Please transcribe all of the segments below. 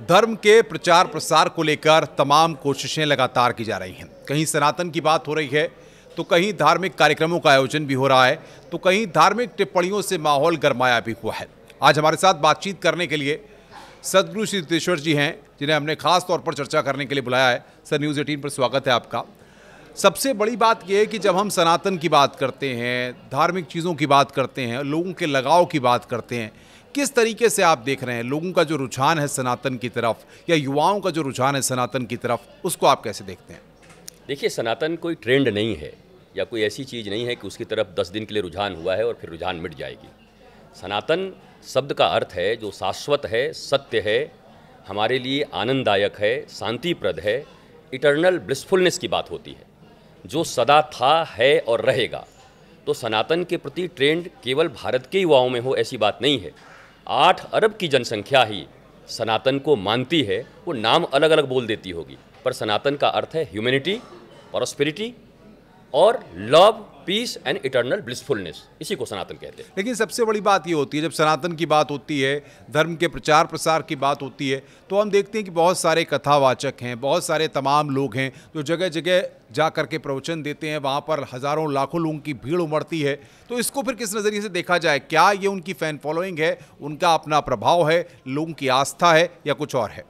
धर्म के प्रचार प्रसार को लेकर तमाम कोशिशें लगातार की जा रही हैं। कहीं सनातन की बात हो रही है, तो कहीं धार्मिक कार्यक्रमों का आयोजन भी हो रहा है, तो कहीं धार्मिक टिप्पणियों से माहौल गरमाया भी हुआ है। आज हमारे साथ बातचीत करने के लिए सदगुरु श्री सिद्धेश्वर जी हैं, जिन्हें हमने खास तौर पर चर्चा करने के लिए बुलाया है। सर, न्यूज़ 18 पर स्वागत है आपका। सबसे बड़ी बात यह है कि जब हम सनातन की बात करते हैं, धार्मिक चीज़ों की बात करते हैं, लोगों के लगाव की बात करते हैं, किस तरीके से आप देख रहे हैं लोगों का जो रुझान है सनातन की तरफ, या युवाओं का जो रुझान है सनातन की तरफ, उसको आप कैसे देखते हैं? देखिए, सनातन कोई ट्रेंड नहीं है या कोई ऐसी चीज़ नहीं है कि उसकी तरफ 10 दिन के लिए रुझान हुआ है और फिर रुझान मिट जाएगी। सनातन शब्द का अर्थ है जो शाश्वत है, सत्य है, हमारे लिए आनंददायक है, शांतिप्रद है, इटर्नल ब्लिसफुलनेस की बात होती है, जो सदा था, है और रहेगा। तो सनातन के प्रति ट्रेंड केवल भारत के युवाओं में हो ऐसी बात नहीं है। 8 अरब की जनसंख्या ही सनातन को मानती है। वो नाम अलग अलग बोल देती होगी, पर सनातन का अर्थ है ह्यूमैनिटी, प्रॉस्पेरिटी और love, peace and eternal blissfulness. इसी को सनातन कहते हैं। लेकिन सबसे बड़ी बात ये होती है, जब सनातन की बात होती है, धर्म के प्रचार प्रसार की बात होती है, तो हम देखते हैं कि बहुत सारे कथावाचक हैं, बहुत सारे तमाम लोग हैं जो जगह जगह जा करके प्रवचन देते हैं। वहाँ पर हज़ारों लाखों लोगों की भीड़ उमड़ती है। तो इसको फिर किस नज़रिए से देखा जाए? क्या ये उनकी फ़ैन फॉलोइंग है, उनका अपना प्रभाव है, लोगों की आस्था है, या कुछ और है?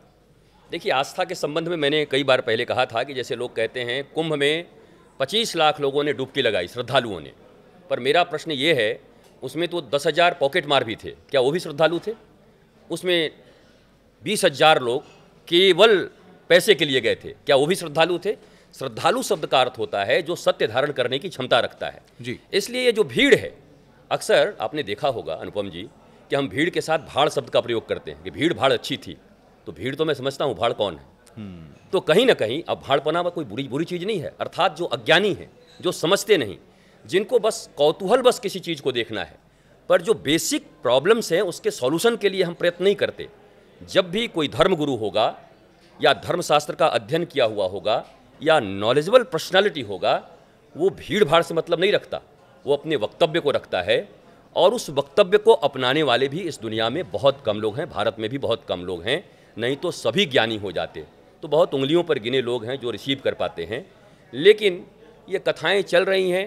देखिए, आस्था के संबंध में मैंने कई बार पहले कहा था कि जैसे लोग कहते हैं कुंभ में 25 लाख लोगों ने डुबकी लगाई, श्रद्धालुओं ने, पर मेरा प्रश्न ये है, उसमें तो 10,000 पॉकेट मार भी थे, क्या वो भी श्रद्धालु थे? उसमें 20,000 लोग केवल पैसे के लिए गए थे, क्या वो भी श्रद्धालु थे? श्रद्धालु शब्द का अर्थ होता है जो सत्य धारण करने की क्षमता रखता है जी। इसलिए ये जो भीड़ है, अक्सर आपने देखा होगा अनुपम जी कि हम भीड़ के साथ भाड़ शब्द का प्रयोग करते हैं कि भीड़ भाड़ अच्छी थी। तो भीड़ तो मैं समझता हूँ भाड़ कौन है। तो कहीं ना कहीं अब भाड़पना में कोई बुरी चीज़ नहीं है। अर्थात जो अज्ञानी है, जो समझते नहीं, जिनको बस कौतूहल बस किसी चीज़ को देखना है, पर जो बेसिक प्रॉब्लम्स हैं उसके सॉल्यूशन के लिए हम प्रयत्न नहीं करते। जब भी कोई धर्मगुरु होगा या धर्मशास्त्र का अध्ययन किया हुआ होगा या नॉलेजेबल पर्सनालिटी होगा, वो भीड़ भाड़ से मतलब नहीं रखता, वो अपने वक्तव्य को रखता है। और उस वक्तव्य को अपनाने वाले भी इस दुनिया में बहुत कम लोग हैं, भारत में भी बहुत कम लोग हैं, नहीं तो सभी ज्ञानी हो जाते। तो बहुत उंगलियों पर गिने लोग हैं जो रिसीव कर पाते हैं। लेकिन ये कथाएं चल रही हैं,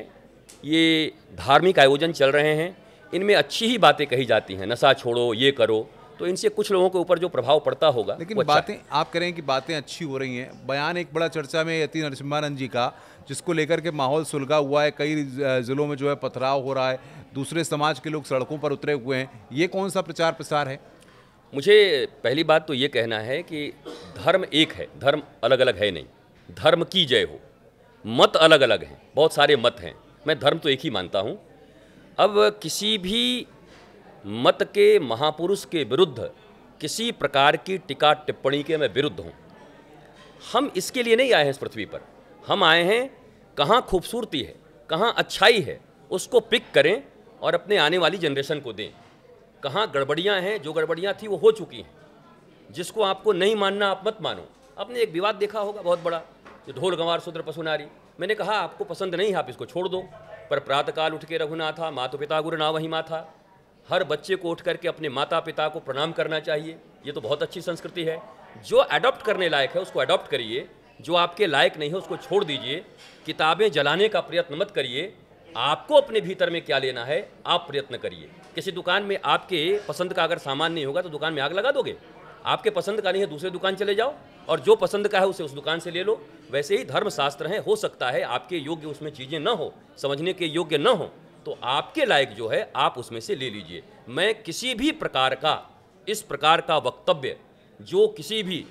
ये धार्मिक आयोजन चल रहे हैं, इनमें अच्छी ही बातें कही जाती हैं, नशा छोड़ो, ये करो, तो इनसे कुछ लोगों के ऊपर जो प्रभाव पड़ता होगा। लेकिन बातें आप कह रहे हैं कि बातें अच्छी हो रही हैं। बयान एक बड़ा चर्चा में यति नरसिम्हानंद जी का, जिसको लेकर के माहौल सुलगा हुआ है, कई जिलों में जो है पथराव हो रहा है, दूसरे समाज के लोग सड़कों पर उतरे हुए हैं। ये कौन सा प्रचार प्रसार है? मुझे पहली बात तो ये कहना है कि धर्म एक है, धर्म अलग अलग है नहीं। धर्म की जय हो, मत अलग अलग हैं, बहुत सारे मत हैं, मैं धर्म तो एक ही मानता हूँ। अब किसी भी मत के महापुरुष के विरुद्ध किसी प्रकार की टीका टिप्पणी के मैं विरुद्ध हूँ। हम इसके लिए नहीं आए हैं इस पृथ्वी पर, हम आए हैं कहाँ खूबसूरती है, कहाँ अच्छाई है, उसको पिक करें और अपने आने वाली जनरेशन को दें। कहाँ गड़बड़ियाँ हैं, जो गड़बड़ियाँ थी वो हो चुकी हैं, जिसको आपको नहीं मानना आप मत मानो। आपने एक विवाद देखा होगा बहुत बड़ा, जो ढोल गंवार शूद्र पशु नारी। मैंने कहा आपको पसंद नहीं है, आप इसको छोड़ दो, पर प्रातःकाल उठ के रघुनाथा माता पिता गुरु ना वही माथा। हर बच्चे को उठ करके अपने माता पिता को प्रणाम करना चाहिए, ये तो बहुत अच्छी संस्कृति है। जो अडॉप्ट करने लायक है उसको अडॉप्ट करिए, जो आपके लायक नहीं है उसको छोड़ दीजिए। किताबें जलाने का प्रयत्न मत करिए। आपको अपने भीतर में क्या लेना है आप प्रयत्न करिए। किसी दुकान में आपके पसंद का अगर सामान नहीं होगा तो दुकान में आग लगा दोगे? आपके पसंद का नहीं है, दूसरे दुकान चले जाओ और जो पसंद का है उसे उस दुकान से ले लो। वैसे ही धर्मशास्त्र हैं, हो सकता है आपके योग्य उसमें चीज़ें न हो, समझने के योग्य न हो, तो आपके लायक जो है आप उसमें से ले लीजिए। मैं किसी भी प्रकार का इस प्रकार का वक्तव्य जो किसी भी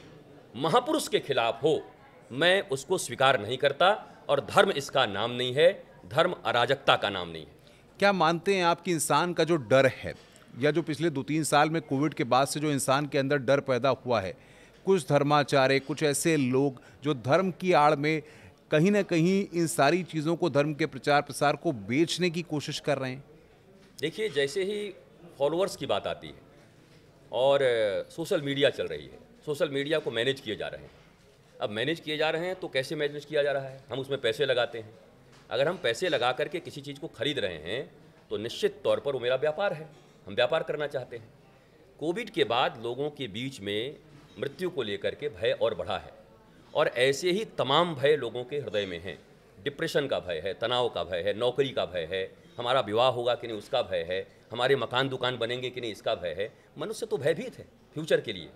महापुरुष के खिलाफ हो, मैं उसको स्वीकार नहीं करता। और धर्म इसका नाम नहीं है, धर्म अराजकता का नाम नहीं है। क्या मानते हैं आप कि इंसान का जो डर है, या जो पिछले 2-3 साल में कोविड के बाद से जो इंसान के अंदर डर पैदा हुआ है, कुछ धर्माचार्य, कुछ ऐसे लोग जो धर्म की आड़ में कहीं ना कहीं इन सारी चीज़ों को, धर्म के प्रचार प्रसार को बेचने की कोशिश कर रहे हैं? देखिए, जैसे ही फॉलोअर्स की बात आती है और सोशल मीडिया चल रही है, सोशल मीडिया को मैनेज किए जा रहे हैं। अब मैनेज किए जा रहे हैं तो कैसे मैनेज किया जा रहा है? हम उसमें पैसे लगाते हैं। अगर हम पैसे लगा करके किसी चीज़ को खरीद रहे हैं तो निश्चित तौर पर वो मेरा व्यापार है, हम व्यापार करना चाहते हैं। कोविड के बाद लोगों के बीच में मृत्यु को लेकर के भय और बढ़ा है। और ऐसे ही तमाम भय लोगों के हृदय में हैं। डिप्रेशन का भय है, तनाव का भय है, नौकरी का भय है, हमारा विवाह होगा कि नहीं उसका भय है, हमारे मकान दुकान बनेंगे कि नहीं इसका भय है। मनुष्य तो भयभीत है फ्यूचर के लिए।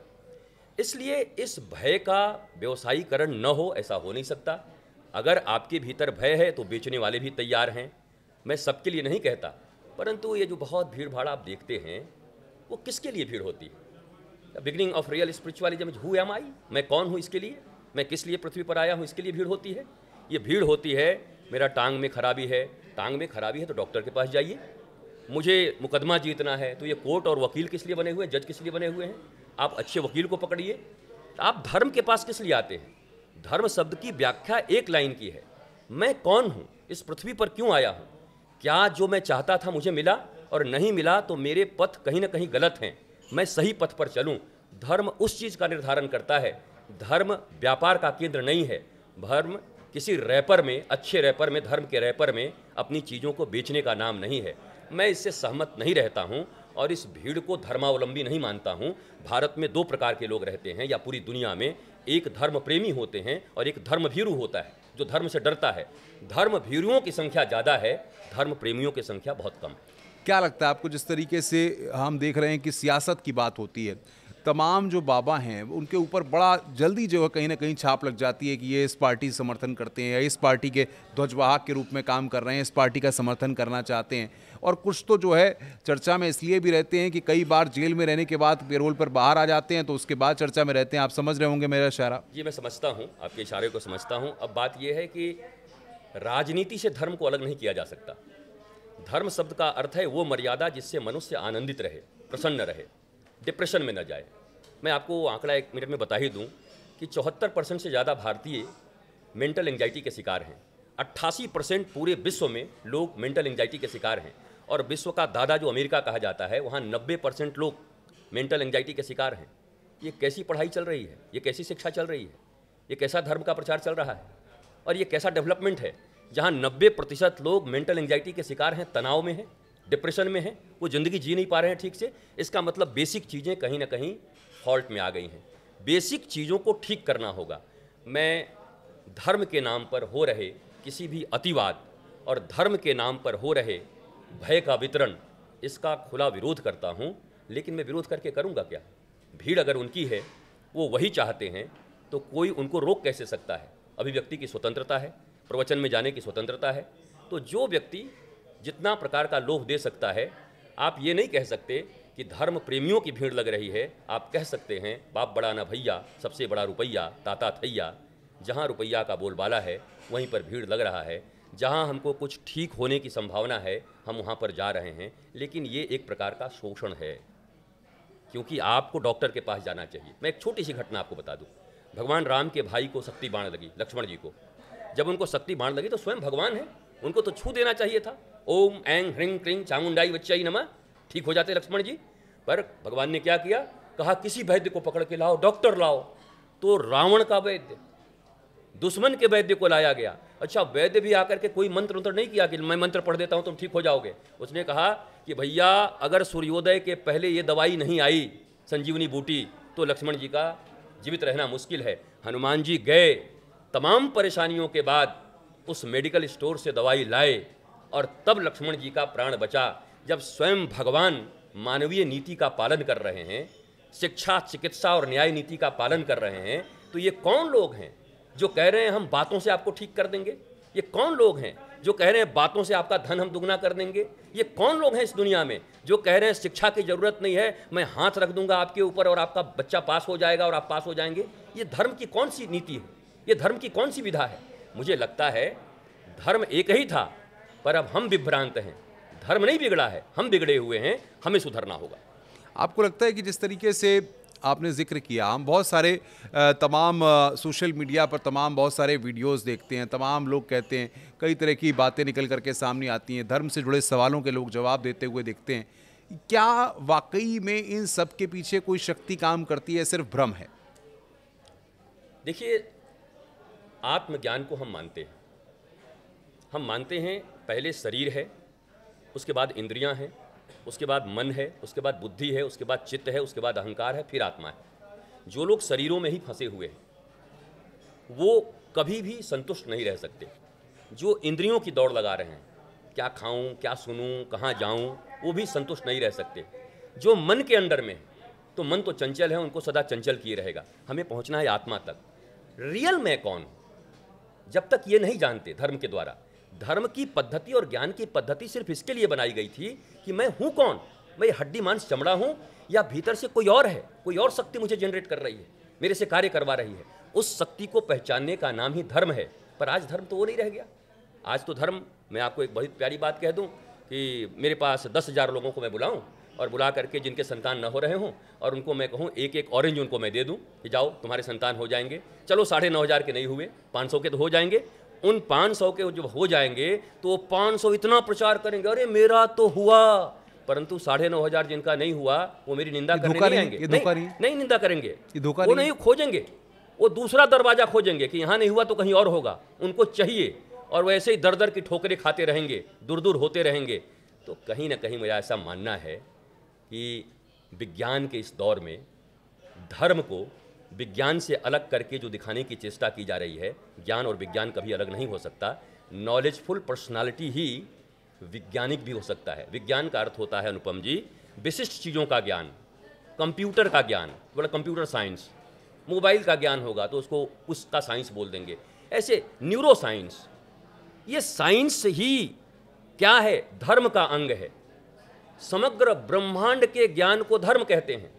इसलिए इस भय का व्यवसायीकरण न हो, ऐसा हो नहीं सकता। अगर आपके भीतर भय है तो बेचने वाले भी तैयार हैं। मैं सबके लिए नहीं कहता, परंतु ये जो बहुत भीड़ भाड़ आप देखते हैं वो किसके लिए भीड़ होती है? Beginning of real spiritualism, who am I, मैं कौन हूँ इसके लिए, मैं किस लिए पृथ्वी पर आया हूँ, इसके लिए भीड़ होती है। ये भीड़ होती है मेरा टांग में खराबी है, टांग में खराबी है तो डॉक्टर के पास जाइए। मुझे मुकदमा जीतना है तो ये कोर्ट और वकील किस लिए बने हुए हैं, जज किस लिए बने हुए हैं? आप अच्छे वकील को पकड़िए। आप धर्म के पास किस लिए आते हैं? धर्म शब्द की व्याख्या एक लाइन की है, मैं कौन हूँ, इस पृथ्वी पर क्यों आया हूँ, क्या जो मैं चाहता था मुझे मिला, और नहीं मिला तो मेरे पथ कहीं ना कहीं गलत हैं, मैं सही पथ पर चलूँ। धर्म उस चीज़ का निर्धारण करता है। धर्म व्यापार का केंद्र नहीं है। धर्म किसी रैपर में, अच्छे रैपर में, धर्म के रैपर में अपनी चीज़ों को बेचने का नाम नहीं है। मैं इससे सहमत नहीं रहता हूँ और इस भीड़ को धर्मावलंबी नहीं मानता हूँ। भारत में दो प्रकार के लोग रहते हैं, या पूरी दुनिया में, एक धर्म प्रेमी होते हैं और एक धर्म भीरू होता है जो धर्म से डरता है। धर्म भीरुओं की संख्या ज़्यादा है, धर्म प्रेमियों की संख्या बहुत कम। क्या लगता है आपको, जिस तरीके से हम देख रहे हैं कि सियासत की बात होती है, तमाम जो बाबा हैं उनके ऊपर बड़ा जल्दी जो है कहीं ना कहीं छाप लग जाती है कि ये इस पार्टी से समर्थन करते हैं या इस पार्टी के ध्वजवाहक के रूप में काम कर रहे हैं, इस पार्टी का समर्थन करना चाहते हैं। और कुछ तो जो है चर्चा में इसलिए भी रहते हैं कि कई बार जेल में रहने के बाद पेरोल पर बाहर आ जाते हैं तो उसके बाद चर्चा में रहते हैं। आप समझ रहे होंगे मेरा इशारा? ये मैं समझता हूँ, आपके इशारे को समझता हूँ। अब बात यह है कि राजनीति से धर्म को अलग नहीं किया जा सकता। धर्म शब्द का अर्थ है वो मर्यादा जिससे मनुष्य आनंदित रहे, प्रसन्न रहे, डिप्रेशन में न जाए। मैं आपको आंकड़ा 1 मिनट में बता ही दूं कि 74% से ज़्यादा भारतीय मेंटल एंजाइटी के शिकार हैं। 88% पूरे विश्व में लोग मेंटल एंजाइटी के शिकार हैं। और विश्व का दादा जो अमेरिका कहा जाता है, वहाँ 90% लोग मेंटल एंजाइटी के शिकार हैं। ये कैसी पढ़ाई चल रही है, ये कैसी शिक्षा चल रही है, ये कैसा धर्म का प्रचार चल रहा है, और ये कैसा डेवलपमेंट है जहाँ 90% लोग मेंटल एंजाइटी के शिकार हैं, तनाव में हैं, डिप्रेशन में हैं, वो ज़िंदगी जी नहीं पा रहे हैं ठीक से। इसका मतलब बेसिक चीज़ें कहीं ना कहीं फॉल्ट में आ गई हैं। बेसिक चीज़ों को ठीक करना होगा। मैं धर्म के नाम पर हो रहे किसी भी अतिवाद और धर्म के नाम पर हो रहे भय का वितरण, इसका खुला विरोध करता हूँ। लेकिन मैं विरोध करके करूँगा क्या? भीड़ अगर उनकी है, वो वही चाहते हैं, तो कोई उनको रोक कैसे सकता है? अभिव्यक्ति की स्वतंत्रता है, प्रवचन में जाने की स्वतंत्रता है। तो जो व्यक्ति जितना प्रकार का लोभ दे सकता है, आप ये नहीं कह सकते कि धर्म प्रेमियों की भीड़ लग रही है। आप कह सकते हैं बाप बड़ा ना भैया, सबसे बड़ा रुपया, ताता थैया। जहाँ रुपया का बोलबाला है वहीं पर भीड़ लग रहा है। जहाँ हमको कुछ ठीक होने की संभावना है, हम वहाँ पर जा रहे हैं। लेकिन ये एक प्रकार का शोषण है, क्योंकि आपको डॉक्टर के पास जाना चाहिए। मैं एक छोटी सी घटना आपको बता दूँ। भगवान राम के भाई को शक्ति बाण लगी, लक्ष्मण जी को। जब उनको शक्ति बाण लगी तो स्वयं भगवान है, उनको तो छू देना चाहिए था। ओम ऐं ह्रीं क्रीं चामुंडाई वच्चाई नमः, ठीक हो जाते लक्ष्मण जी। पर भगवान ने क्या किया? कहा किसी वैद्य को पकड़ के लाओ, डॉक्टर लाओ। तो रावण का वैद्य, दुश्मन के वैद्य को लाया गया। अच्छा, वैद्य भी आकर के कोई मंत्र उंत्र नहीं किया कि मैं मंत्र पढ़ देता हूँ तुम ठीक हो जाओगे। उसने कहा कि भैया अगर सूर्योदय के पहले ये दवाई नहीं आई, संजीवनी बूटी, तो लक्ष्मण जी का जीवित रहना मुश्किल है। हनुमान जी गए, तमाम परेशानियों के बाद उस मेडिकल स्टोर से दवाई लाए और तब लक्ष्मण जी का प्राण बचा। जब स्वयं भगवान मानवीय नीति का पालन कर रहे हैं, शिक्षा, चिकित्सा और न्याय नीति का पालन कर रहे हैं, तो ये कौन लोग हैं जो कह रहे हैं हम बातों से आपको ठीक कर देंगे? ये कौन लोग हैं जो कह रहे हैं बातों से आपका धन हम दुगना कर देंगे? ये कौन लोग हैं इस दुनिया में जो कह रहे हैं शिक्षा की जरूरत नहीं है, मैं हाथ रख दूंगा आपके ऊपर और आपका बच्चा पास हो जाएगा और आप पास हो जाएंगे? ये धर्म की कौन सी नीति है? ये धर्म की कौन सी विधा है? मुझे लगता है धर्म एक ही था, पर अब हम विभ्रांत हैं। धर्म नहीं बिगड़ा है, हम बिगड़े हुए हैं, हमें सुधरना होगा। आपको लगता है कि जिस तरीके से आपने जिक्र किया, हम बहुत सारे तमाम सोशल मीडिया पर तमाम बहुत सारे वीडियोस देखते हैं, तमाम लोग कहते हैं, कई तरह की बातें निकल करके सामने आती हैं, धर्म से जुड़े सवालों के लोग जवाब देते हुए दिखते हैं। क्या वाकई में इन सब के पीछे कोई शक्ति काम करती है, सिर्फ भ्रम है? देखिए, आत्मज्ञान को हम मानते हैं पहले शरीर है, उसके बाद इंद्रियां हैं, उसके बाद मन है, उसके बाद बुद्धि है, उसके बाद चित्त है, उसके बाद अहंकार है, फिर आत्मा है। जो लोग शरीरों में ही फंसे हुए हैं वो कभी भी संतुष्ट नहीं रह सकते। जो इंद्रियों की दौड़ लगा रहे हैं, क्या खाऊं, क्या सुनूं, कहाँ जाऊं, वो भी संतुष्ट नहीं रह सकते। जो मन के अंदर में है, तो मन तो चंचल है, उनको सदा चंचल किए रहेगा। हमें पहुंचना है आत्मा तक। रियल मैं कौन, जब तक ये नहीं जानते धर्म के द्वारा। धर्म की पद्धति और ज्ञान की पद्धति सिर्फ इसके लिए बनाई गई थी कि मैं हूं कौन, मैं हड्डी मांस चमड़ा हूं या भीतर से कोई और है, कोई और शक्ति मुझे जनरेट कर रही है, मेरे से कार्य करवा रही है। उस शक्ति को पहचानने का नाम ही धर्म है। पर आज धर्म तो वो नहीं रह गया। आज तो धर्म, मैं आपको एक बहुत प्यारी बात कह दूं कि मेरे पास 10,000 लोगों को मैं बुलाऊं और बुला करके जिनके संतान न हो रहे हों और उनको मैं कहूं एक एक ऑरेंज उनको मैं दे दूं कि जाओ तुम्हारे संतान हो जाएंगे। चलो 9,500 के नहीं हुए, 500 के तो हो जाएंगे। उन 500 के जब हो जाएंगे तो 500 इतना प्रचार करेंगे, अरे मेरा तो हुआ। परंतु 9,500 जिनका नहीं हुआ वो मेरी निंदा करने नहीं आएंगे, नहीं निंदा करेंगे, वो नहीं खोजेंगे, वो दूसरा दरवाजा खोजेंगे कि यहाँ नहीं हुआ तो कहीं और होगा। उनको चाहिए और वैसे ही दर दर की ठोकरें खाते रहेंगे, दूर दूर होते रहेंगे। तो कहीं ना कहीं मेरा ऐसा मानना है कि विज्ञान के इस दौर में धर्म को विज्ञान से अलग करके जो दिखाने की चेष्टा की जा रही है, ज्ञान और विज्ञान कभी अलग नहीं हो सकता। नॉलेजफुल पर्सनालिटी ही वैज्ञानिक भी हो सकता है। विज्ञान का अर्थ होता है अनुपम जी, विशिष्ट चीज़ों का ज्ञान, कंप्यूटर का ज्ञान, बोला कंप्यूटर साइंस। मोबाइल का ज्ञान होगा तो उसको उसका साइंस बोल देंगे। ऐसे न्यूरो साइंस, ये साइंस ही क्या है, धर्म का अंग है। समग्र ब्रह्मांड के ज्ञान को धर्म कहते हैं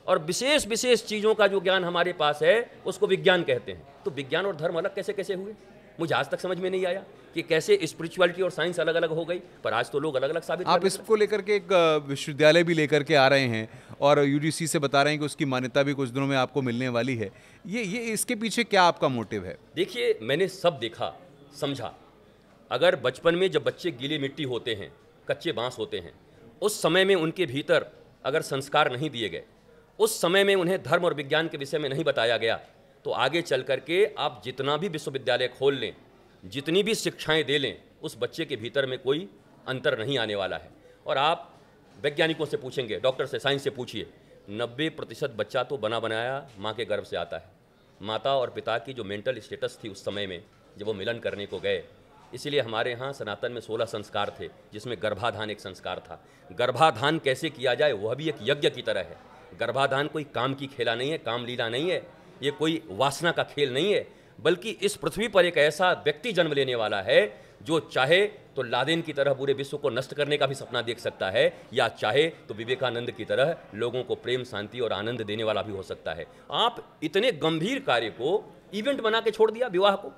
और विशेष विशेष चीज़ों का जो ज्ञान हमारे पास है उसको विज्ञान कहते हैं। तो विज्ञान और धर्म अलग कैसे कैसे हुए, मुझे आज तक समझ में नहीं आया कि कैसे स्पिरिचुअलिटी और साइंस अलग अलग हो गई। पर आज तो लोग अलग अलग साबित। आप इसको लेकर के एक विश्वविद्यालय भी लेकर के आ रहे हैं और यूजीसी से बता रहे हैं कि उसकी मान्यता भी कुछ दिनों में आपको मिलने वाली है। ये इसके पीछे क्या आपका मोटिव है? देखिए, मैंने सब देखा समझा। अगर बचपन में जब बच्चे गीली मिट्टी होते हैं, कच्चे बांस होते हैं, उस समय में उनके भीतर अगर संस्कार नहीं दिए गए, उस समय में उन्हें धर्म और विज्ञान के विषय में नहीं बताया गया, तो आगे चल करके आप जितना भी विश्वविद्यालय खोल लें, जितनी भी शिक्षाएं दे लें, उस बच्चे के भीतर में कोई अंतर नहीं आने वाला है। और आप वैज्ञानिकों से पूछेंगे, डॉक्टर से, साइंस से पूछिए, 90% बच्चा तो बना बनाया माँ के गर्भ से आता है। माता और पिता की जो मेंटल स्टेटस थी उस समय में जब वो मिलन करने को गए, इसीलिए हमारे यहाँ सनातन में 16 संस्कार थे, जिसमें गर्भाधान एक संस्कार था। गर्भाधान कैसे किया जाए वह भी एक यज्ञ की तरह है। गर्भाधान कोई काम की खेला नहीं है, काम लीला नहीं है, ये कोई वासना का खेल नहीं है, बल्कि इस पृथ्वी पर एक ऐसा व्यक्ति जन्म लेने वाला है जो चाहे तो लादेन की तरह पूरे विश्व को नष्ट करने का भी सपना देख सकता है, या चाहे तो विवेकानंद की तरह लोगों को प्रेम, शांति और आनंद देने वाला भी हो सकता है। आप इतने गंभीर कार्य को इवेंट बना के छोड़ दिया, विवाह को।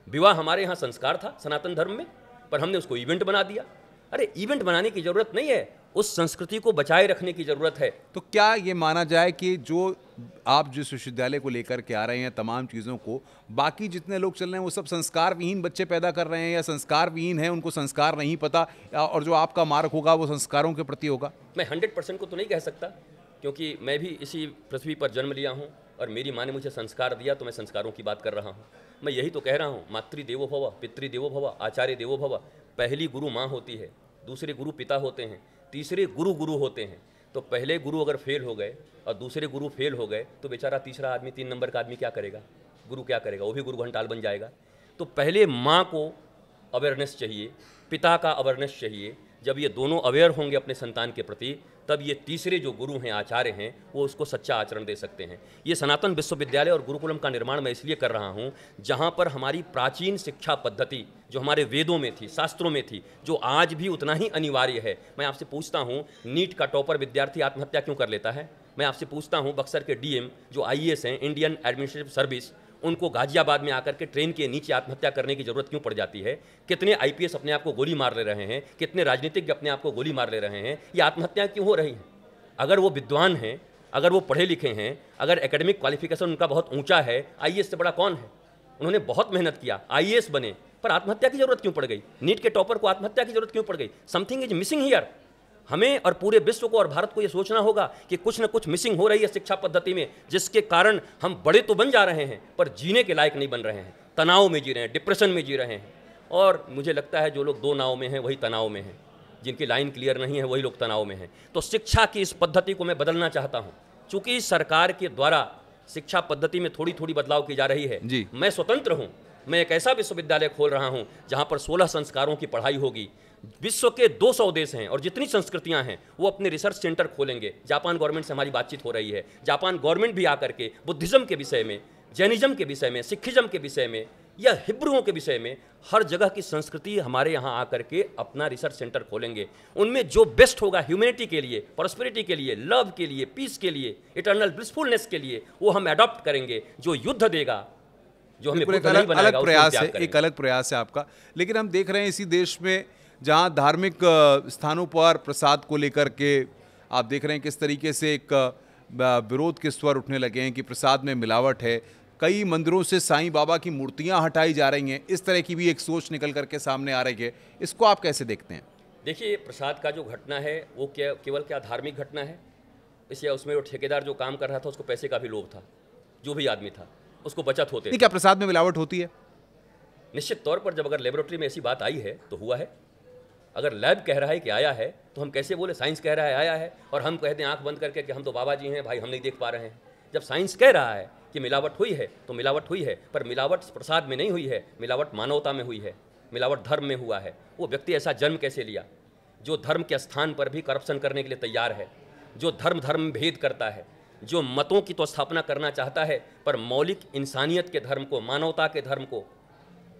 विवाह हमारे यहाँ संस्कार था सनातन धर्म में, पर हमने उसको इवेंट बना दिया। अरे इवेंट बनाने की जरूरत नहीं है, उस संस्कृति को बचाए रखने की जरूरत है। तो क्या ये माना जाए कि जो आप जिस विश्वविद्यालय को लेकर के आ रहे हैं, तमाम चीज़ों को बाकी जितने लोग चल रहे हैं वो सब संस्कार विहीन बच्चे पैदा कर रहे हैं, या संस्कार विहीन है, उनको संस्कार नहीं पता, और जो आपका मार्ग होगा वो संस्कारों के प्रति होगा? मैं 100% को तो नहीं कह सकता, क्योंकि मैं भी इसी पृथ्वी पर जन्म लिया हूँ और मेरी माँ ने मुझे संस्कार दिया, तो मैं संस्कारों की बात कर रहा हूँ। मैं यही तो कह रहा हूँ, मातृदेवो भव, पितृदेवो भव, आचार्य देवो भव। पहली गुरु माँ होती है, दूसरे गुरु पिता होते हैं, तीसरे गुरु होते हैं। तो पहले गुरु अगर फेल हो गए और दूसरे गुरु फेल हो गए तो बेचारा तीसरा आदमी, 3 नंबर का आदमी क्या करेगा? गुरु क्या करेगा? वो भी गुरु घंटाल बन जाएगा। तो पहले माँ को अवेयरनेस चाहिए, पिता का अवेयरनेस चाहिए। जब ये दोनों अवेयर होंगे अपने संतान के प्रति, तब ये तीसरे जो गुरु हैं, आचार्य हैं, वो उसको सच्चा आचरण दे सकते हैं। ये सनातन विश्वविद्यालय और गुरुकुलम का निर्माण मैं इसलिए कर रहा हूँ, जहाँ पर हमारी प्राचीन शिक्षा पद्धति जो हमारे वेदों में थी, शास्त्रों में थी, जो आज भी उतना ही अनिवार्य है। मैं आपसे पूछता हूँ, नीट का टॉपर विद्यार्थी आत्महत्या क्यों कर लेता है? मैं आपसे पूछता हूँ, बक्सर के डीएम जो आईएएस हैं, इंडियन एडमिनिस्ट्रेटिव सर्विस, उनको गाजियाबाद में आकर के ट्रेन के नीचे आत्महत्या करने की जरूरत क्यों पड़ जाती है? कितने आईपीएस अपने आप को गोली मार ले रहे हैं, कितने राजनीतिज्ञ अपने आप को गोली मार ले रहे हैं? ये आत्महत्या क्यों हो रही हैं? अगर वो विद्वान हैं, अगर वो पढ़े लिखे हैं, अगर एकेडमिक क्वालिफिकेशन उनका बहुत ऊंचा है, आईएएस से बड़ा कौन है? उन्होंने बहुत मेहनत किया, आईएएस बने, पर आत्महत्या की जरूरत क्यों पड़ गई? नीट के टॉपर को आत्महत्या की जरूरत क्यों पड़ गई? Something is missing here. हमें और पूरे विश्व को और भारत को ये सोचना होगा कि कुछ न कुछ मिसिंग हो रही है शिक्षा पद्धति में, जिसके कारण हम बड़े तो बन जा रहे हैं पर जीने के लायक नहीं बन रहे हैं, तनाव में जी रहे हैं, डिप्रेशन में जी रहे हैं। और मुझे लगता है जो लोग 2 नाव में हैं वही तनाव में हैं, जिनकी लाइन क्लियर नहीं है वही लोग तनाव में हैं। तो शिक्षा की इस पद्धति को मैं बदलना चाहता हूँ। चूँकि सरकार के द्वारा शिक्षा पद्धति में थोड़ी थोड़ी बदलाव की जा रही है जी। मैं स्वतंत्र हूं, मैं एक ऐसा विश्वविद्यालय खोल रहा हूं जहां पर 16 संस्कारों की पढ़ाई होगी। विश्व के 200 देश हैं और जितनी संस्कृतियां हैं वो अपने रिसर्च सेंटर खोलेंगे। जापान गवर्नमेंट से हमारी बातचीत हो रही है। जापान गवर्नमेंट भी आकर के बुद्धिज्म के विषय में, जैनिज्म के विषय में, सिखिज्म के विषय में या हिब्रुओं के विषय में हर जगह की संस्कृति हमारे यहाँ आकर के अपना रिसर्च सेंटर खोलेंगे। उनमें जो बेस्ट होगा ह्यूमैनिटी के लिए, प्रॉस्पेरिटी के लिए, लव के लिए, पीस के लिए, इटर्नल ब्लिसफुलनेस के लिए, वो हम अडॉप्ट करेंगे। जो युद्ध देगा, जो हमें बिल्कुल एक अलग प्रयास है, एक अलग प्रयास है आपका। लेकिन हम देख रहे हैं इसी देश में जहां धार्मिक स्थानों पर प्रसाद को लेकर के आप देख रहे हैं किस तरीके से एक विरोध के स्वर उठने लगे हैं कि प्रसाद में मिलावट है। कई मंदिरों से साईं बाबा की मूर्तियां हटाई जा रही हैं। इस तरह की भी एक सोच निकल करके सामने आ रही है। इसको आप कैसे देखते हैं? देखिए, प्रसाद का जो घटना है वो केवल क्या धार्मिक घटना है? इसलिए उसमें वो ठेकेदार जो काम कर रहा था उसको पैसे का भी लोभ था, जो भी आदमी था उसको बचत होते। क्या प्रसाद में मिलावट होती है? निश्चित तौर पर जब अगर लेबोरेटरी में ऐसी बात आई है तो हुआ है। अगर लैब कह रहा है कि आया है तो हम कैसे बोले साइंस कह रहा है आया है, और हम कहते हैं आंख बंद करके कि हम तो बाबा जी हैं भाई, हम नहीं देख पा रहे हैं। जब साइंस कह रहा है कि मिलावट हुई है तो मिलावट हुई है, पर मिलावट प्रसाद में नहीं हुई है, मिलावट मानवता में हुई है, मिलावट धर्म में हुआ है। वो व्यक्ति ऐसा जन्म कैसे लिया जो धर्म के स्थान पर भी करप्शन करने के लिए तैयार है, जो धर्म में भेद करता है, जो मतों की तो स्थापना करना चाहता है पर मौलिक इंसानियत के धर्म को, मानवता के धर्म को,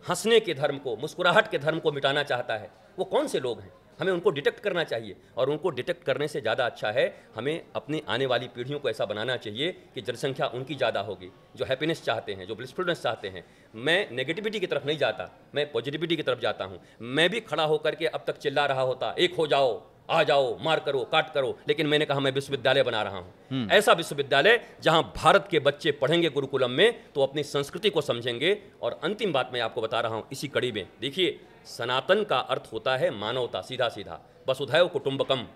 हंसने के धर्म को, मुस्कुराहट के धर्म को मिटाना चाहता है। वो कौन से लोग हैं? हमें उनको डिटेक्ट करना चाहिए, और उनको डिटेक्ट करने से ज़्यादा अच्छा है हमें अपनी आने वाली पीढ़ियों को ऐसा बनाना चाहिए कि जनसंख्या उनकी ज़्यादा होगी, जो हैप्पीनेस चाहते हैं, जो ब्लिसफुलनेस चाहते हैं। मैं नेगेटिविटी की तरफ नहीं जाता, मैं पॉजिटिविटी की तरफ जाता हूँ। मैं भी खड़ा होकर के अब तक चिल्ला रहा होता, एक हो जाओ, आ जाओ, मार करो, काट करो, लेकिन मैंने कहा मैं विश्वविद्यालय बना रहा हूं। ऐसा विश्वविद्यालय जहां भारत के बच्चे पढ़ेंगे गुरुकुलम में तो अपनी संस्कृति को समझेंगे। और अंतिम बात मैं आपको बता रहा हूं इसी कड़ी में, देखिए सनातन का अर्थ होता है मानवता, सीधा सीधा वसुधैव कुटुंबकम।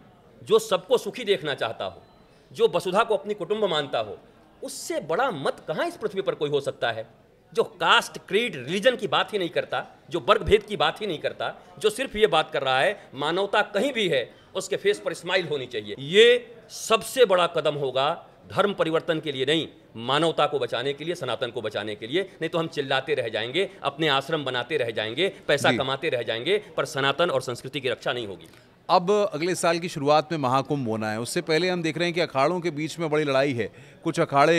जो सबको सुखी देखना चाहता हो, जो वसुधा को अपनी कुटुंब मानता हो, उससे बड़ा मत कहां इस पृथ्वी पर कोई हो सकता है? जो कास्ट, क्रीड, रिलीजन की बात ही नहीं करता, जो वर्ग भेद की बात ही नहीं करता, जो सिर्फ ये बात कर रहा है मानवता कहीं भी है उसके फेस पर स्माइल होनी चाहिए। ये सबसे बड़ा कदम होगा धर्म परिवर्तन के लिए नहीं, मानवता को बचाने के लिए, सनातन को बचाने के लिए। नहीं तो हम चिल्लाते रह जाएंगे, अपने आश्रम बनाते रह जाएंगे, पैसा कमाते रह जाएंगे, पर सनातन और संस्कृति की रक्षा नहीं होगी। अब अगले साल की शुरुआत में महाकुंभ होना है, उससे पहले हम देख रहे हैं कि अखाड़ों के बीच में बड़ी लड़ाई है। कुछ अखाड़े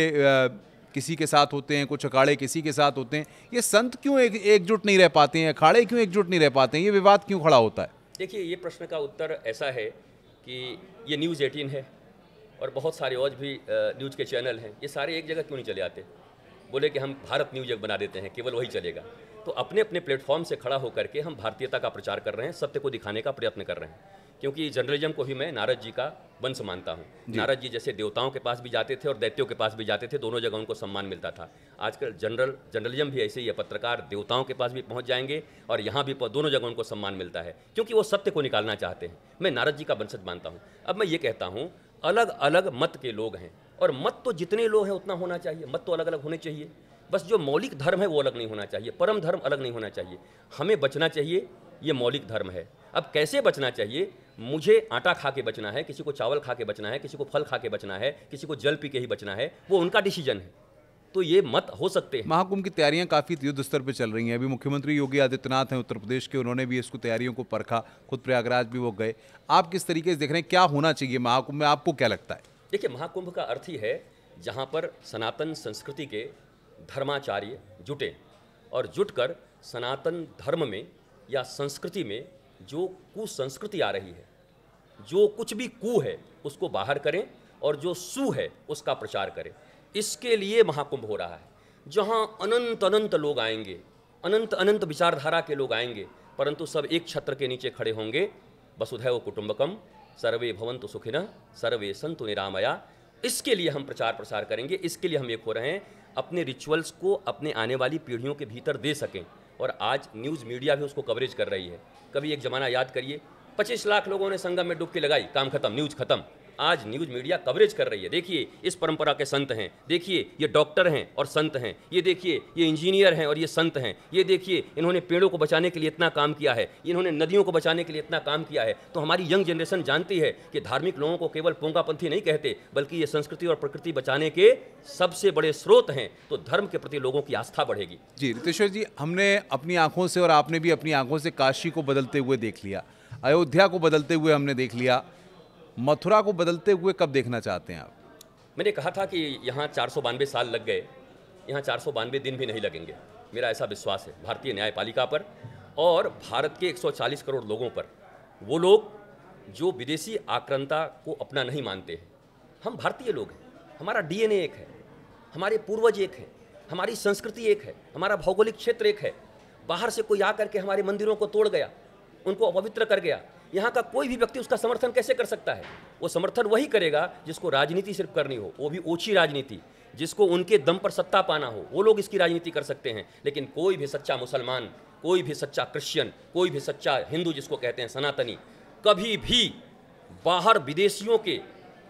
किसी के साथ होते हैं, कुछ अखाड़े किसी के साथ होते हैं। ये संत क्यों एकजुट नहीं रह पाते हैं? अखाड़े क्यों एकजुट नहीं रह पाते हैं? ये विवाद क्यों खड़ा होता है? देखिए, ये प्रश्न का उत्तर ऐसा है कि ये न्यूज़ 18 है और बहुत सारे और भी न्यूज़ के चैनल हैं, ये सारे एक जगह क्यों नहीं चले आते? बोले कि हम भारत न्यूज़ एक बना देते हैं, केवल वही चलेगा। तो अपने अपने प्लेटफॉर्म से खड़ा होकर के हम भारतीयता का प्रचार कर रहे हैं, सत्य को दिखाने का प्रयत्न कर रहे हैं। क्योंकि जर्नलिज्म को भी मैं नारद जी का वंश मानता हूँ। नारद जी जैसे देवताओं के पास भी जाते थे और दैत्यों के पास भी जाते थे, दोनों जगह उनको सम्मान मिलता था। आजकल जर्नलिज्म भी ऐसे ही है, पत्रकार देवताओं के पास भी पहुँच जाएंगे और यहाँ भी दोनों जगह उनको सम्मान मिलता है, क्योंकि वो सत्य को निकालना चाहते हैं। मैं नारद जी का वंशज मानता हूँ। अब मैं ये कहता हूँ, अलग अलग मत के लोग हैं, और मत तो जितने लोग हैं उतना होना चाहिए, मत तो अलग अलग होने चाहिए। बस जो मौलिक धर्म है वो अलग नहीं होना चाहिए, परम धर्म अलग नहीं होना चाहिए। हमें बचना चाहिए, ये मौलिक धर्म है। अब कैसे बचना चाहिए? मुझे आटा खा के बचना है, किसी को चावल खा के बचना है, किसी को फल खा के बचना है, किसी को जल पी के ही बचना है, वो उनका डिसीजन है। तो ये मत हो सकते हैं। महाकुंभ की तैयारियां काफ़ी युद्ध स्तर पर चल रही हैं। अभी मुख्यमंत्री योगी आदित्यनाथ हैं उत्तर प्रदेश के, उन्होंने भी इसको तैयारियों को परखा, खुद प्रयागराज भी वो गए। आप किस तरीके से देख रहे हैं, क्या होना चाहिए महाकुंभ में, आपको क्या लगता है? देखिए, महाकुंभ का अर्थ ही है जहाँ पर सनातन संस्कृति के धर्माचार्य जुटे और जुटकर सनातन धर्म में या संस्कृति में जो कुसंस्कृति आ रही है, जो कुछ भी कु है उसको बाहर करें और जो सु है उसका प्रचार करें। इसके लिए महाकुंभ हो रहा है, जहाँ अनंत अनंत लोग आएंगे, अनंत अनंत विचारधारा के लोग आएंगे, परंतु सब एक छत्र के नीचे खड़े होंगे। वसुधैव कुटुंबकम, सर्वे भवन्तु सुखिनः, सर्वे सन्तु निरामया। इसके लिए हम प्रचार प्रसार करेंगे, इसके लिए हम एक हो रहे हैं, अपने रिचुअल्स को अपने आने वाली पीढ़ियों के भीतर दे सकें। और आज न्यूज़ मीडिया भी उसको कवरेज कर रही है। कभी एक ज़माना याद करिए, 25 लाख लोगों ने संगम में डुबकी लगाई, काम खत्म, न्यूज़ खत्म। आज न्यूज़ मीडिया कवरेज कर रही है। देखिए इस परंपरा के संत हैं, देखिए ये डॉक्टर हैं और संत हैं, ये देखिए ये इंजीनियर हैं और ये संत हैं, ये देखिए इन्होंने पेड़ों को बचाने के लिए इतना काम किया है, इन्होंने नदियों को बचाने के लिए इतना काम किया है। तो हमारी यंग जनरेशन जानती है कि धार्मिक लोगों को केवल पोंगापंथी नहीं कहते, बल्कि ये संस्कृति और प्रकृति बचाने के सबसे बड़े स्रोत हैं। तो धर्म के प्रति लोगों की आस्था बढ़ेगी। जी रितेश्वर जी, हमने अपनी आंखों से और आपने भी अपनी आंखों से काशी को बदलते हुए देख लिया, अयोध्या को बदलते हुए हमने देख लिया, मथुरा को बदलते हुए कब देखना चाहते हैं आप? मैंने कहा था कि यहाँ 492 साल लग गए, यहाँ 492 दिन भी नहीं लगेंगे। मेरा ऐसा विश्वास है भारतीय न्यायपालिका पर और भारत के 140 करोड़ लोगों पर। वो लोग जो विदेशी आक्रांता को अपना नहीं मानते हैं। हम भारतीय लोग हैं, हमारा डीएनए एक है, हमारे पूर्वज एक हैं, हमारी संस्कृति एक है, हमारा भौगोलिक क्षेत्र एक है। बाहर से कोई आकर के हमारे मंदिरों को तोड़ गया, उनको अपवित्र कर गया, यहाँ का कोई भी व्यक्ति उसका समर्थन कैसे कर सकता है? वो समर्थन वही करेगा जिसको राजनीति सिर्फ करनी हो, वो भी ओछी राजनीति, जिसको उनके दम पर सत्ता पाना हो, वो लोग इसकी राजनीति कर सकते हैं। लेकिन कोई भी सच्चा मुसलमान, कोई भी सच्चा क्रिश्चियन, कोई भी सच्चा हिंदू जिसको कहते हैं सनातनी, कभी भी बाहर विदेशियों के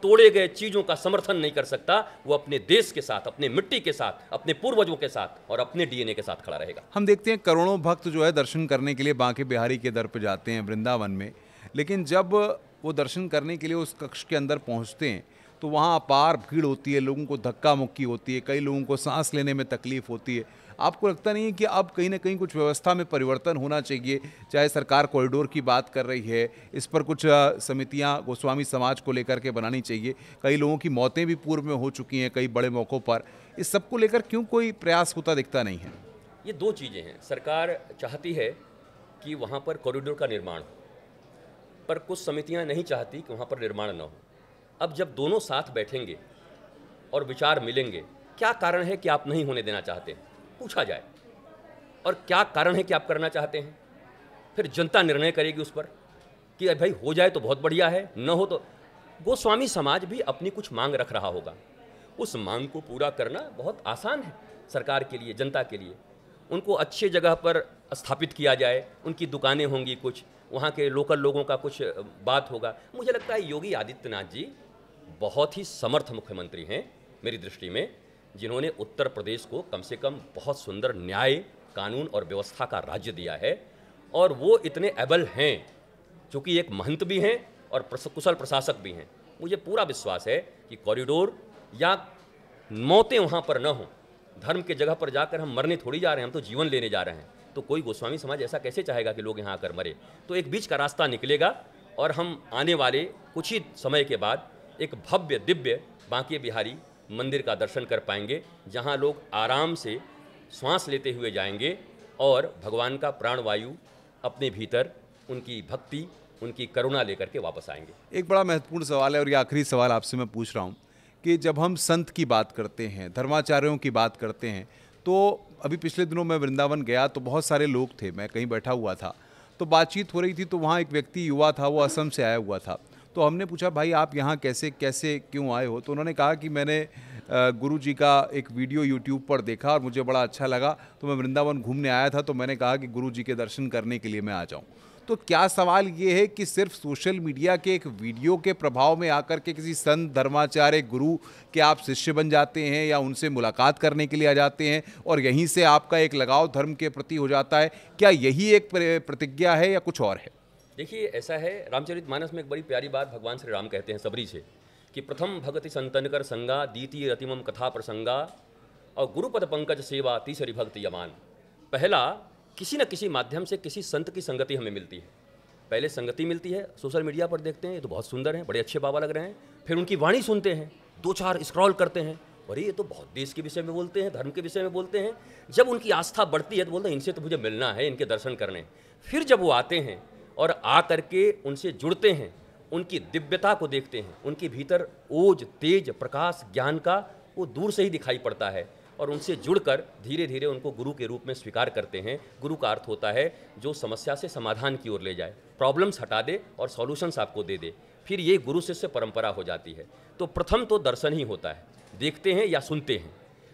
तोड़े गए चीज़ों का समर्थन नहीं कर सकता। वो अपने देश के साथ, अपने मिट्टी के साथ, अपने पूर्वजों के साथ और अपने डीएनए के साथ खड़ा रहेगा। हम देखते हैं करोड़ों भक्त जो है दर्शन करने के लिए बांके बिहारी के दर पर जाते हैं वृंदावन में, लेकिन जब वो दर्शन करने के लिए उस कक्ष के अंदर पहुंचते हैं तो वहाँ अपार भीड़ होती है, लोगों को धक्का मुक्की होती है, कई लोगों को सांस लेने में तकलीफ होती है। आपको लगता नहीं है कि अब कहीं ना कहीं कुछ व्यवस्था में परिवर्तन होना चाहिए? चाहे सरकार कॉरिडोर की बात कर रही है, इस पर कुछ समितियां गोस्वामी समाज को लेकर के बनानी चाहिए। कई लोगों की मौतें भी पूर्व में हो चुकी हैं कई बड़े मौक़ों पर। इस सब को लेकर क्यों कोई प्रयास होता दिखता नहीं है? ये दो चीज़ें हैं। सरकार चाहती है कि वहाँ पर कॉरिडोर का निर्माण हो, पर कुछ समितियाँ नहीं चाहती कि वहाँ पर निर्माण न हो। अब जब दोनों साथ बैठेंगे और विचार मिलेंगे, क्या कारण है कि आप नहीं होने देना चाहते हैं, पूछा जाए, और क्या कारण है कि आप करना चाहते हैं, फिर जनता निर्णय करेगी उस पर कि भाई हो जाए तो बहुत बढ़िया है, न हो तो। गोस्वामी समाज भी अपनी कुछ मांग रख रहा होगा, उस मांग को पूरा करना बहुत आसान है सरकार के लिए, जनता के लिए। उनको अच्छे जगह पर स्थापित किया जाए, उनकी दुकानें होंगी, कुछ वहाँ के लोकल लोगों का कुछ बात होगा। मुझे लगता है योगी आदित्यनाथ जी बहुत ही समर्थ मुख्यमंत्री हैं मेरी दृष्टि में, जिन्होंने उत्तर प्रदेश को कम से कम बहुत सुंदर न्याय, कानून और व्यवस्था का राज्य दिया है। और वो इतने एबल हैं, चूँकि एक महंत भी हैं और कुशल प्रशासक भी हैं। मुझे पूरा विश्वास है कि कॉरिडोर या मौतें वहाँ पर न हों। धर्म के जगह पर जाकर हम मरने थोड़ी जा रहे हैं, हम तो जीवन लेने जा रहे हैं। तो कोई गोस्वामी समाज ऐसा कैसे चाहेगा कि लोग यहाँ आकर मरे? तो एक बीच का रास्ता निकलेगा और हम आने वाले कुछ ही समय के बाद एक भव्य दिव्य बांके बिहारी मंदिर का दर्शन कर पाएंगे, जहाँ लोग आराम से श्वास लेते हुए जाएंगे और भगवान का प्राणवायु अपने भीतर, उनकी भक्ति, उनकी करुणा लेकर के वापस आएंगे। एक बड़ा महत्वपूर्ण सवाल है और ये आखिरी सवाल आपसे मैं पूछ रहा हूँ कि जब हम संत की बात करते हैं, धर्माचार्यों की बात करते हैं, तो अभी पिछले दिनों मैं वृंदावन गया तो बहुत सारे लोग थे, मैं कहीं बैठा हुआ था तो बातचीत हो रही थी, तो वहाँ एक व्यक्ति युवा था, वो असम से आया हुआ था। तो हमने पूछा भाई आप यहाँ कैसे क्यों आए हो? तो उन्होंने कहा कि मैंने गुरु जी का एक वीडियो यूट्यूब पर देखा और मुझे बड़ा अच्छा लगा, तो मैं वृंदावन घूमने आया था, तो मैंने कहा कि गुरु जी के दर्शन करने के लिए मैं आ जाऊँ। तो क्या सवाल ये है कि सिर्फ सोशल मीडिया के एक वीडियो के प्रभाव में आकर के किसी संत, धर्माचार्य, गुरु के आप शिष्य बन जाते हैं या उनसे मुलाकात करने के लिए आ जाते हैं और यहीं से आपका एक लगाव धर्म के प्रति हो जाता है? क्या यही एक प्रतिज्ञा है या कुछ और है? देखिए, ऐसा है, रामचरितमानस में एक बड़ी प्यारी बात भगवान श्री राम कहते हैं सबरी से कि प्रथम भगति संतन कर संगा, द्वितीय रतिमम कथा प्रसंगा और गुरुपद पंकज सेवा, तीसरी भक्ति यमान। पहला, किसी न किसी माध्यम से किसी संत की संगति हमें मिलती है। पहले संगति मिलती है, सोशल मीडिया पर देखते हैं, ये तो बहुत सुंदर हैं, बड़े अच्छे बाबा लग रहे हैं। फिर उनकी वाणी सुनते हैं, 2-4 स्क्रॉल करते हैं, अरे ये तो बहुत देश के विषय में बोलते हैं, धर्म के विषय में बोलते हैं। जब उनकी आस्था बढ़ती है तो बोलते हैं इनसे तो मुझे मिलना है, इनके दर्शन करने। फिर जब वो आते हैं और आ करके उनसे जुड़ते हैं, उनकी दिव्यता को देखते हैं, उनके भीतर ओज, तेज, प्रकाश, ज्ञान का वो दूर से ही दिखाई पड़ता है और उनसे जुड़कर धीरे धीरे उनको गुरु के रूप में स्वीकार करते हैं। गुरु का अर्थ होता है जो समस्या से समाधान की ओर ले जाए, प्रॉब्लम्स हटा दे और सॉल्यूशंस आपको दे दे। फिर ये गुरु शिष्य परंपरा हो जाती है। तो प्रथम तो दर्शन ही होता है, देखते हैं या सुनते हैं।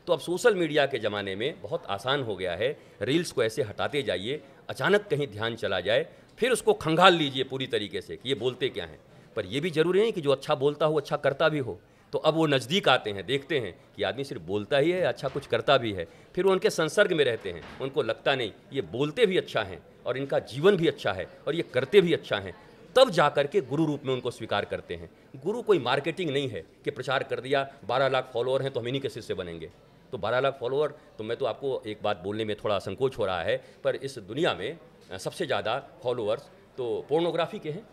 तो अब सोशल मीडिया के ज़माने में बहुत आसान हो गया है, रील्स को ऐसे हटाते जाइए, अचानक कहीं ध्यान चला जाए, फिर उसको खंगाल लीजिए पूरी तरीके से कि ये बोलते क्या हैं। पर यह भी जरूरी नहीं कि जो अच्छा बोलता हो अच्छा करता भी हो। तो अब वो नज़दीक आते हैं, देखते हैं कि आदमी सिर्फ बोलता ही है, अच्छा कुछ करता भी है, फिर वो उनके संसर्ग में रहते हैं, उनको लगता नहीं ये बोलते भी अच्छा हैं और इनका जीवन भी अच्छा है और ये करते भी अच्छा हैं, तब जाकर के गुरु रूप में उनको स्वीकार करते हैं। गुरु कोई मार्केटिंग नहीं है कि प्रचार कर दिया 12 लाख फॉलोअर हैं तो हम इन्हीं के शिष्य बनेंगे। तो 12 लाख फॉलोअर, तो मैं तो आपको एक बात बोलने में थोड़ा संकोच हो रहा है, पर इस दुनिया में सबसे ज़्यादा फॉलोअर्स तो पोर्नोग्राफी के हैं,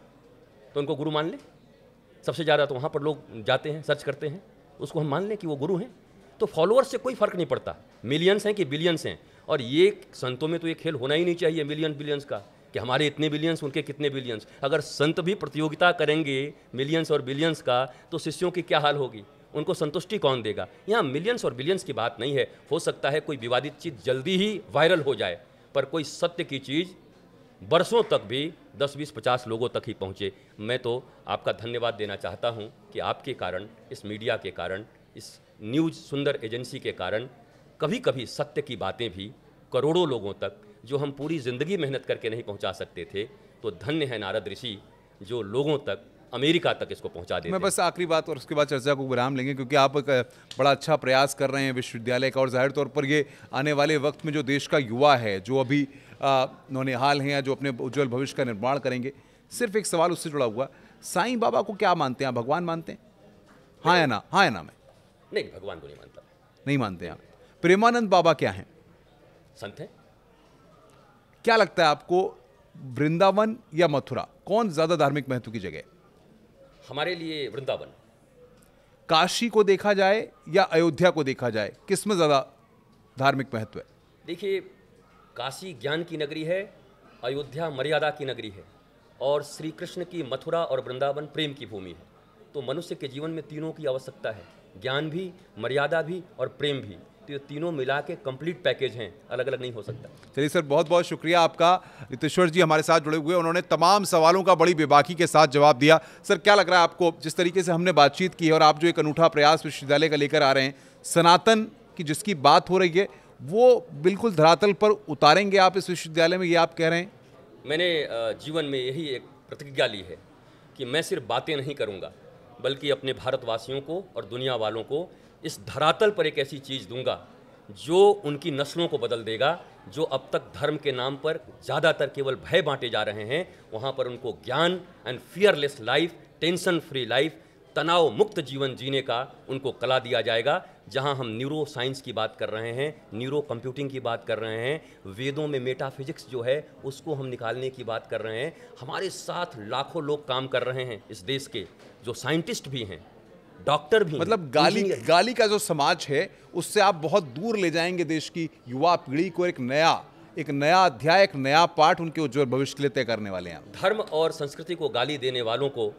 तो उनको गुरु मान लें। सबसे ज़्यादा तो वहाँ पर लोग जाते हैं, सर्च करते हैं, उसको हम मान लें कि वो गुरु हैं। तो फॉलोअर्स से कोई फ़र्क नहीं पड़ता मिलियंस हैं कि बिलियंस हैं। और ये संतों में तो ये खेल होना ही नहीं चाहिए मिलियन बिलियंस का, कि हमारे इतने बिलियंस उनके कितने बिलियंस। अगर संत भी प्रतियोगिता करेंगे मिलियंस और बिलियंस का, तो शिष्यों की क्या हाल होगी, उनको संतुष्टि कौन देगा। यहाँ मिलियंस और बिलियंस की बात नहीं है। हो सकता है कोई विवादित चीज़ जल्दी ही वायरल हो जाए, पर कोई सत्य की चीज़ बरसों तक भी 10, 20, 50 लोगों तक ही पहुँचे। मैं तो आपका धन्यवाद देना चाहता हूँ कि आपके कारण, इस मीडिया के कारण, इस न्यूज़ सुंदर एजेंसी के कारण कभी कभी सत्य की बातें भी करोड़ों लोगों तक, जो हम पूरी ज़िंदगी मेहनत करके नहीं पहुंचा सकते थे, तो धन्य है नारद ऋषि जो लोगों तक, अमेरिका तक इसको पहुंचा देते हैं। मैं बस आखिरी बात और उसके बाद चर्चा को विराम लेंगे, क्योंकि आप एक बड़ा अच्छा प्रयास कर रहे हैं विश्वविद्यालय का, और जाहिर तौर पर ये आने वाले वक्त में जो देश का युवा है, जो अभी नौनिहाल हैं या जो अपने उज्जवल भविष्य का निर्माण करेंगे। सिर्फ एक सवाल उससे जुड़ा हुआ, साईं बाबा को क्या मानते हैं, भगवान मानते हैं? हाँ या ना? हाँ या ना? मैं नहीं, भगवान को नहीं मानता। नहीं मानते हैं। प्रेमानंद बाबा क्या हैं? संत हैं। क्या लगता है आपको, वृंदावन या मथुरा, कौन ज्यादा धार्मिक महत्व की जगह? हमारे लिए वृंदावन। काशी को देखा जाए या अयोध्या को देखा जाए, किसमें ज्यादा धार्मिक महत्व है? देखिए, काशी ज्ञान की नगरी है, अयोध्या मर्यादा की नगरी है, और श्री कृष्ण की मथुरा और वृंदावन प्रेम की भूमि है। तो मनुष्य के जीवन में तीनों की आवश्यकता है, ज्ञान भी, मर्यादा भी और प्रेम भी। तो ये तीनों मिला के कंप्लीट पैकेज हैं, अलग अलग नहीं हो सकता। चलिए सर, बहुत बहुत शुक्रिया आपका। रितेश्वर जी हमारे साथ जुड़े हुए, उन्होंने तमाम सवालों का बड़ी बेबाकी के साथ जवाब दिया। सर, क्या लग रहा है आपको, जिस तरीके से हमने बातचीत की है और आप जो एक अनूठा प्रयास विश्वविद्यालय का लेकर आ रहे हैं, सनातन की जिसकी बात हो रही है, वो बिल्कुल धरातल पर उतारेंगे आप इस विश्वविद्यालय में, ये आप कह रहे हैं? मैंने जीवन में यही एक प्रतिज्ञा ली है कि मैं सिर्फ बातें नहीं करूंगा, बल्कि अपने भारतवासियों को और दुनिया वालों को इस धरातल पर एक ऐसी चीज़ दूंगा जो उनकी नस्लों को बदल देगा। जो अब तक धर्म के नाम पर ज़्यादातर केवल भय बांटे जा रहे हैं, वहाँ पर उनको ज्ञान and fearless life, tension free life, तनाव मुक्त जीवन जीने का उनको कला दिया जाएगा। जहां हम न्यूरो साइंस की बात कर रहे हैं, न्यूरो कंप्यूटिंग की बात कर रहे हैं, वेदों में मेटाफिजिक्स जो है उसको हम निकालने की बात कर रहे हैं। हमारे साथ लाखों लोग काम कर रहे हैं इस देश के, जो साइंटिस्ट भी हैं, डॉक्टर भी। मतलब गाली का जो समाज है उससे आप बहुत दूर ले जाएंगे देश की युवा पीढ़ी को। एक नया अध्याय, एक नया पाठ उनके उज्जवल भविष्य के लिए तय करने वाले हैं। धर्म और संस्कृति को गाली देने वालों को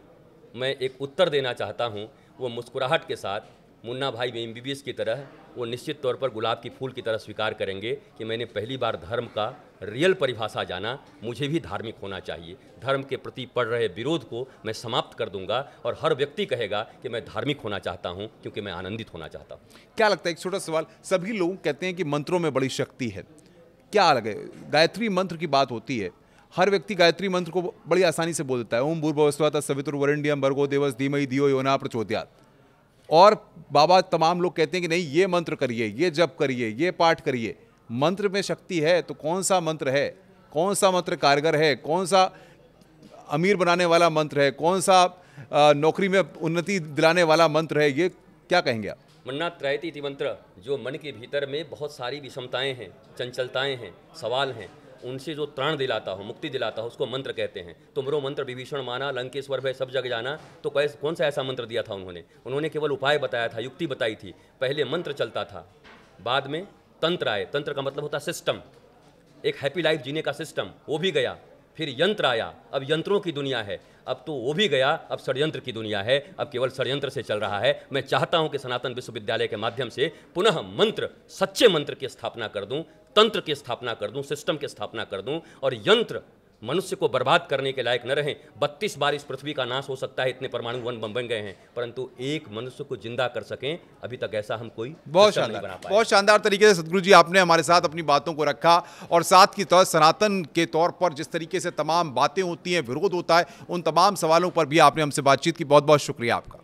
मैं एक उत्तर देना चाहता हूं। वो मुस्कुराहट के साथ, मुन्ना भाई में MBBS की तरह, वो निश्चित तौर पर गुलाब की फूल की तरह स्वीकार करेंगे कि मैंने पहली बार धर्म का रियल परिभाषा जाना, मुझे भी धार्मिक होना चाहिए। धर्म के प्रति पड़ रहे विरोध को मैं समाप्त कर दूंगा और हर व्यक्ति कहेगा कि मैं धार्मिक होना चाहता हूं, क्योंकि मैं आनंदित होना चाहता हूं। क्या लगता है, एक छोटा सवाल, सभी लोग कहते हैं कि मंत्रों में बड़ी शक्ति है, क्या लगे? गायत्री मंत्र की बात होती है, हर व्यक्ति गायत्री मंत्र को बड़ी आसानी से बोल देता है, ओम भूर्भुवस्सुवः तत्सवितुर्वरेण्यं भर्गो देवस्य धीमहि धियो यो नः प्रचोदयात्। और बाबा तमाम लोग कहते हैं कि नहीं, ये मंत्र करिए, ये जप करिए, ये पाठ करिए। मंत्र में शक्ति है तो कौन सा मंत्र है, कौन सा मंत्र कारगर है, कौन सा अमीर बनाने वाला मंत्र है, कौन सा नौकरी में उन्नति दिलाने वाला मंत्र है, ये क्या कहेंगे आप? मन्ना त्रयति इति मंत्र, जो मन के भीतर में बहुत सारी विषमताएं हैं, चंचलताएं हैं, सवाल हैं, उनसे जो त्राण दिलाता हो, मुक्ति दिलाता हो, उसको मंत्र कहते हैं। तुमरो मंत्र विभीषण माना, लंकेश्वर भय सब जग जाना। तो कौन सा ऐसा मंत्र दिया था उन्होंने केवल उपाय बताया था, युक्ति बताई थी। पहले मंत्र चलता था, बाद में तंत्र आए। तंत्र का मतलब होता है सिस्टम, एक हैप्पी लाइफ जीने का सिस्टम, वो भी गया। फिर यंत्र आया, अब यंत्रों की दुनिया है, अब तो वो भी गया, अब षड्यंत्र की दुनिया है, अब केवल षड्यंत्र से चल रहा है। मैं चाहता हूं कि सनातन विश्वविद्यालय के माध्यम से पुनः मंत्र, सच्चे मंत्र की स्थापना कर दूं, तंत्र की स्थापना कर दूं, सिस्टम की स्थापना कर दूं, और यंत्र मनुष्य को बर्बाद करने के लायक न रहें। 32 बार इस पृथ्वी का नाश हो सकता है, इतने परमाणु वन बन गए हैं, परंतु एक मनुष्य को जिंदा कर सकें, अभी तक ऐसा हम कोई बहुत सिस्टम नहीं शानदार, बना पाए। बहुत शानदार तरीके से सदगुरु जी आपने हमारे साथ अपनी बातों को रखा, और साथ की तौर सनातन के तौर पर जिस तरीके से तमाम बातें होती हैं, विरोध होता है, उन तमाम सवालों पर भी आपने हमसे बातचीत की। बहुत बहुत शुक्रिया आपका।